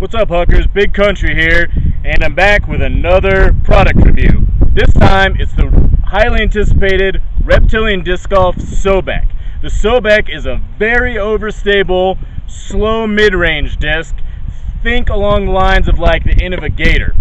What's up, Huckers? Big Country here, and I'm back with another product review. This time it's the highly anticipated Reptilian Disc Golf Sobek. The Sobek is a very overstable, slow mid-range disc. Think along the lines of like the Innova Gator.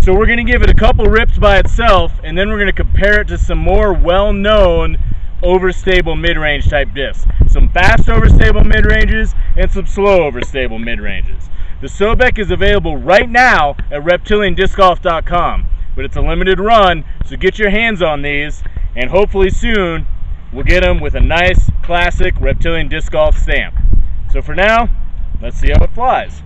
So we're going to give it a couple rips by itself, and then we're going to compare it to some more well-known overstable mid-range type discs. Some fast overstable mid-ranges and some slow overstable mid-ranges. The Sobek is available right now at reptiliandiscgolf.com, but it's a limited run, so get your hands on these, and hopefully soon we'll get them with a nice classic Reptilian Disc Golf stamp. So for now, let's see how it flies.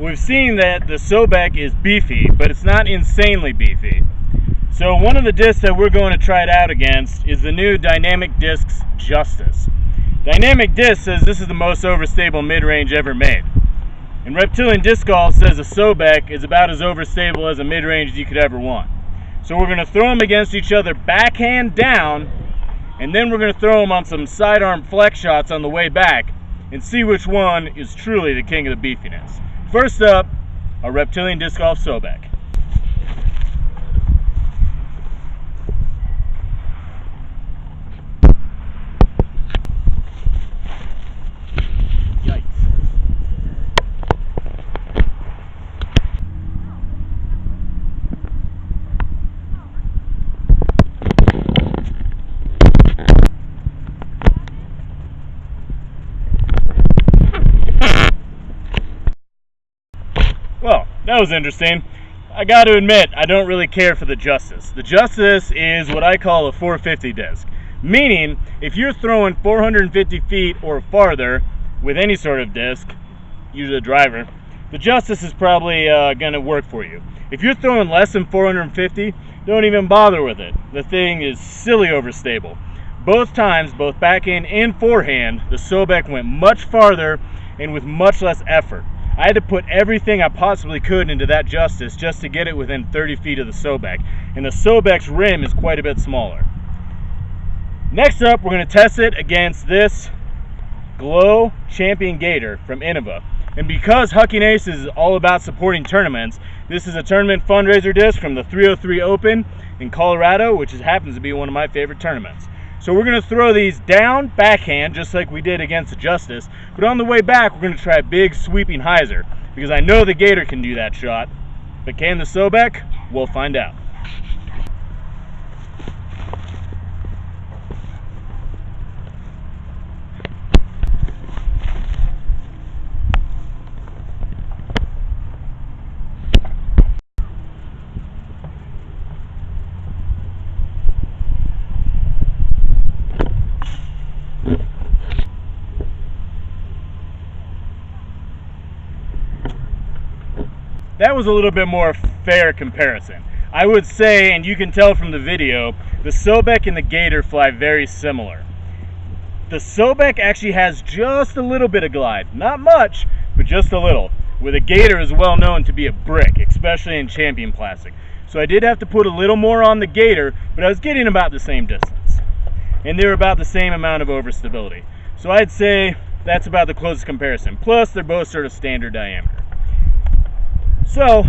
We've seen that the Sobek is beefy, but it's not insanely beefy. So one of the discs that we're going to try it out against is the new Dynamic Discs Justice. Dynamic Disc says this is the most overstable mid-range ever made. And Reptilian Disc Golf says the Sobek is about as overstable as a mid-range you could ever want. So we're going to throw them against each other backhand down, and then we're going to throw them on some sidearm flex shots on the way back and see which one is truly the king of the beefiness. First up, a Reptilian Disc Golf Sobek. Yikes. Well, that was interesting. I got to admit, I don't really care for the Justice. The Justice is what I call a 450 disc. Meaning, if you're throwing 450 feet or farther with any sort of disc, usually a driver, the Justice is probably going to work for you. If you're throwing less than 450, don't even bother with it. The thing is silly overstable. Both times, both backhand and forehand, the Sobek went much farther and with much less effort. I had to put everything I possibly could into that Justice just to get it within 30 feet of the Sobek, and the Sobek's rim is quite a bit smaller. Next up, we're going to test it against this Glo Champion Gator from Innova. And because Hucking Ace is all about supporting tournaments, this is a tournament fundraiser disc from the 303 Open in Colorado, which happens to be one of my favorite tournaments. So we're going to throw these down backhand just like we did against the Justice, but on the way back we're going to try a big sweeping hyzer, because I know the Gator can do that shot, but can the Sobek? We'll find out. That was a little bit more fair comparison. I would say, and you can tell from the video, the Sobek and the Gator fly very similar. The Sobek actually has just a little bit of glide. Not much, but just a little. Where the Gator is well known to be a brick, especially in Champion Plastic. So I did have to put a little more on the Gator, but I was getting about the same distance. And they were about the same amount of overstability. So I'd say that's about the closest comparison. Plus, they're both sort of standard diameter. So,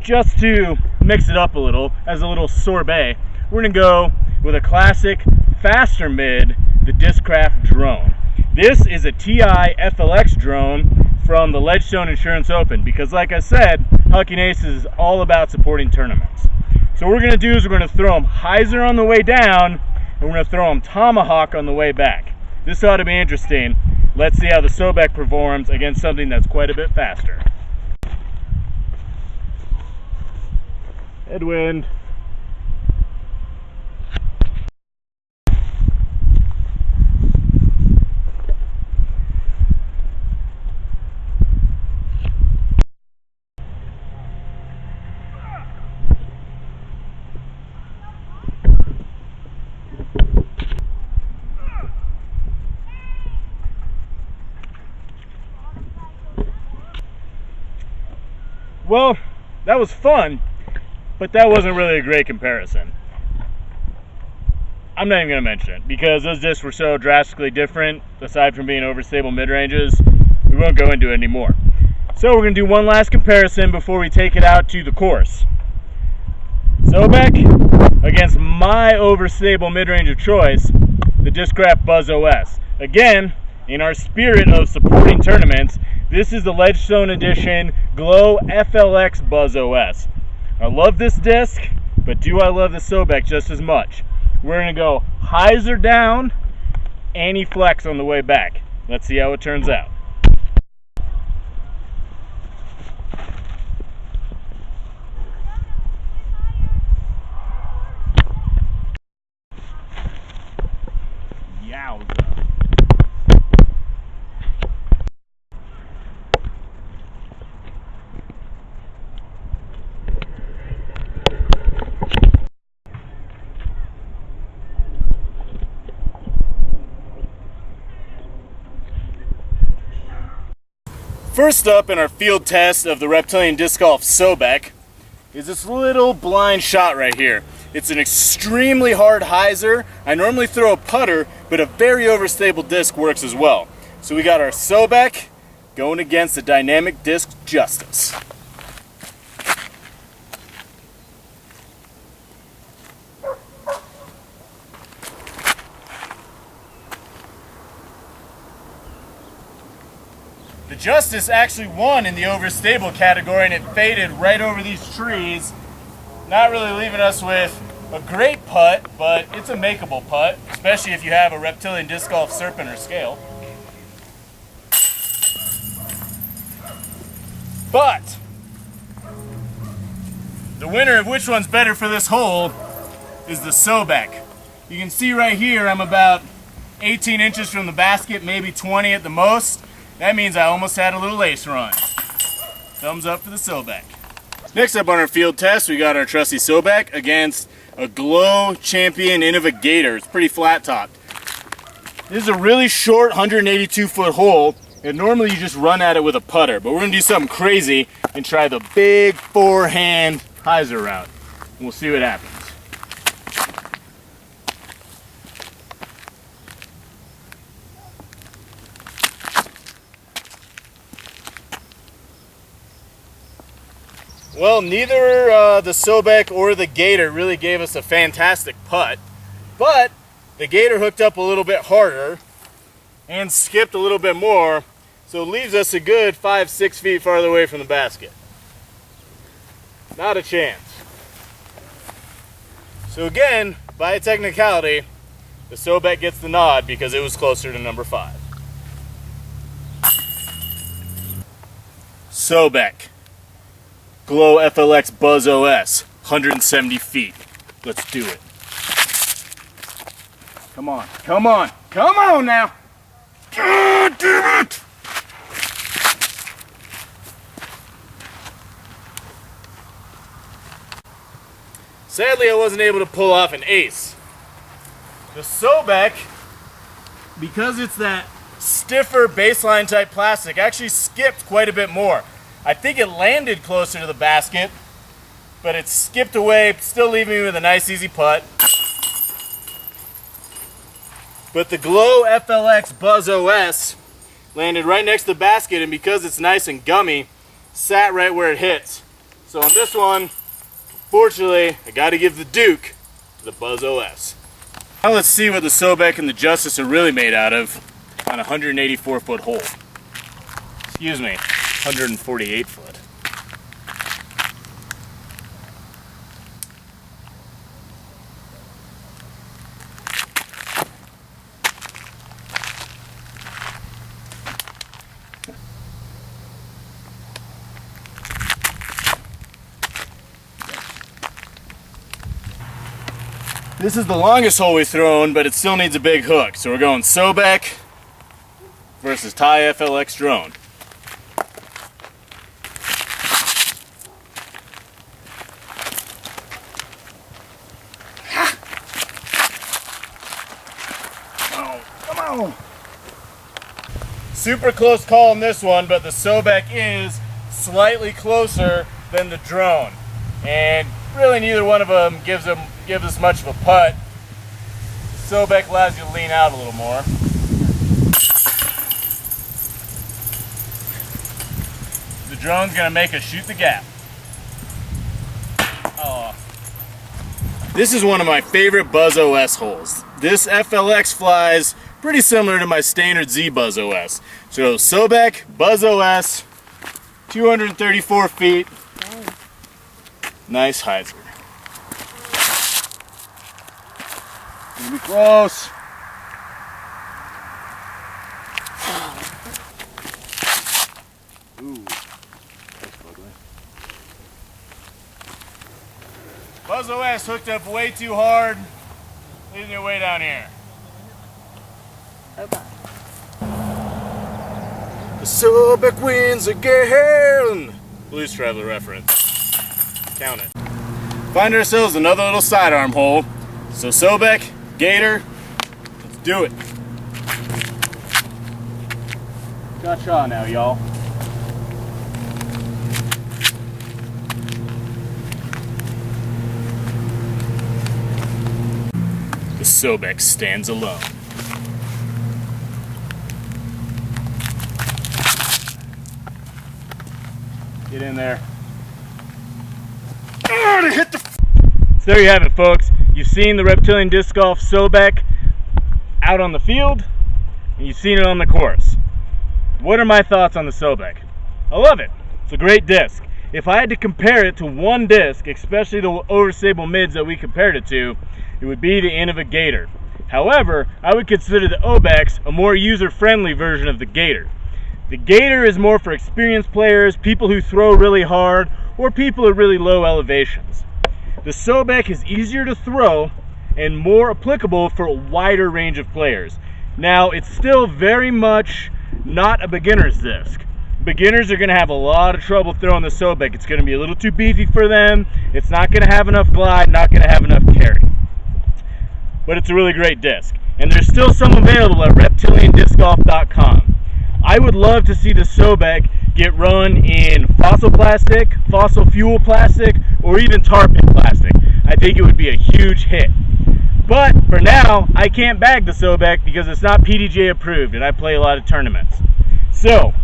just to mix it up a little, as a little sorbet, we're going to go with a classic faster mid the Discraft Drone. This is a Ti FLX drone from the Ledgestone Insurance Open because, like I said, Hucking Aces is all about supporting tournaments. So what we're going to do is we're going to throw them hyzer on the way down, and we're going to throw them tomahawk on the way back. This ought to be interesting. Let's see how the Sobek performs against something that's quite a bit faster. Headwind. Well, that was fun, but that wasn't really a great comparison. I'm not even going to mention it because those discs were so drastically different, aside from being overstable mid-ranges, we won't go into it anymore. So we're going to do one last comparison before we take it out to the course. Sobek against my overstable mid-range of choice, the Discraft Buzzz OS. Again, in our spirit of supporting tournaments, this is the Ledgestone Edition Glo FLX Buzzz OS. I love this disc, but do I love the Sobek just as much? We're going to go hyzer down, anti-flex on the way back. Let's see how it turns out. Yowza. First up in our field test of the Reptilian Disc Golf Sobek is this little blind shot right here. It's an extremely hard hyzer. I normally throw a putter, but a very overstable disc works as well. So we got our Sobek going against the Dynamic Disc Justice. The Justice actually won in the overstable category, and it faded right over these trees, not really leaving us with a great putt, but it's a makeable putt, especially if you have a Reptilian Disc Golf Serpent or Scale. But the winner of which one's better for this hole is the Sobek. You can see right here I'm about 18 inches from the basket, maybe 20 at the most. That means I almost had a little ace run. Thumbs up for the Sobek. Next up on our field test, we got our trusty Sobek against a Glo Champion Innova Gator. It's pretty flat topped. This is a really short 182-foot hole, and normally you just run at it with a putter, but we're gonna do something crazy and try the big forehand hyzer route. And we'll see what happens. Well, neither the Sobek or the Gator really gave us a fantastic putt, but the Gator hooked up a little bit harder and skipped a little bit more, so it leaves us a good 5-6 feet farther away from the basket. Not a chance. So again, by a technicality, the Sobek gets the nod because it was closer to number 5. Sobek. Glo FLX Buzzz OS, 170 feet. Let's do it. Come on, come on, come on now! God damn it! Sadly, I wasn't able to pull off an ace. The Sobek, because it's that stiffer baseline type plastic, actually skipped quite a bit more. I think it landed closer to the basket, but it skipped away, still leaving me with a nice easy putt. But the Glo FLX Buzzz OS landed right next to the basket, and because it's nice and gummy, sat right where it hits. So on this one, fortunately, I got to give the Duke to the Buzzz OS. Now let's see what the Sobek and the Justice are really made out of on a 184-foot hole. Excuse me, 148 foot. This is the longest hole we've thrown, but it still needs a big hook. So we're going Sobek versus Ti FLX Drone. Oh, come on. Super close call on this one, but the Sobek is slightly closer than the drone. And really neither one of them gives us much of a putt. Sobek allows you to lean out a little more. The drone's gonna make us shoot the gap. Oh. This is one of my favorite Buzzz OS holes. This FLX flies pretty similar to my standard Z Buzzz OS. So Sobek, Buzzz OS, 234 feet. Nice hyzer. Gonna be close. Ooh, that's ugly. Buzzz OS hooked up way too hard, leaving it way down here. Okay. The Sobek wins again. Blues Traveler reference. Count it. Find ourselves another little sidearm hole. So Sobek, Gator, let's do it. Got shot now, y'all. The Sobek stands alone. Get in there. Hit the. So there you have it, folks. You've seen the Reptilian Disc Golf Sobek out on the field, and you've seen it on the course. What are my thoughts on the Sobek? I love it. It's a great disc. If I had to compare it to one disc, especially the overstable mids that we compared it to, it would be the Innova Gator. However, I would consider the Obex a more user-friendly version of the Gator. The Gator is more for experienced players, people who throw really hard, or people at really low elevations. The Sobek is easier to throw and more applicable for a wider range of players. Now, it's still very much not a beginner's disc. Beginners are going to have a lot of trouble throwing the Sobek. It's going to be a little too beefy for them. It's not going to have enough glide, not going to have enough carry. But it's a really great disc. And there's still some available at reptiliandiscgolf.com. I would love to see the Sobek get run in fossil plastic, fossil fuel plastic, or even tar pit plastic. I think it would be a huge hit. But for now, I can't bag the Sobek because it's not PDJ approved and I play a lot of tournaments. So,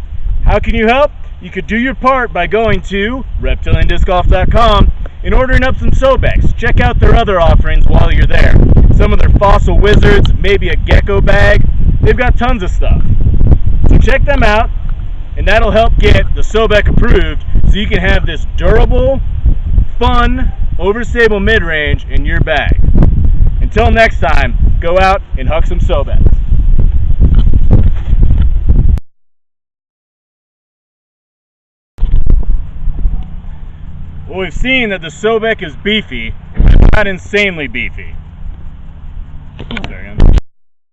how can you help? You could do your part by going to reptiliandiscgolf.com and ordering up some Sobeks. Check out their other offerings while you're there. Some of their fossil wizards, maybe a gecko bag. They've got tons of stuff. So check them out, and that'll help get the Sobek approved so you can have this durable, fun, overstable mid-range in your bag. Until next time, go out and huck some Sobeks. Well, we've seen that the Sobek is beefy, but it's not insanely beefy.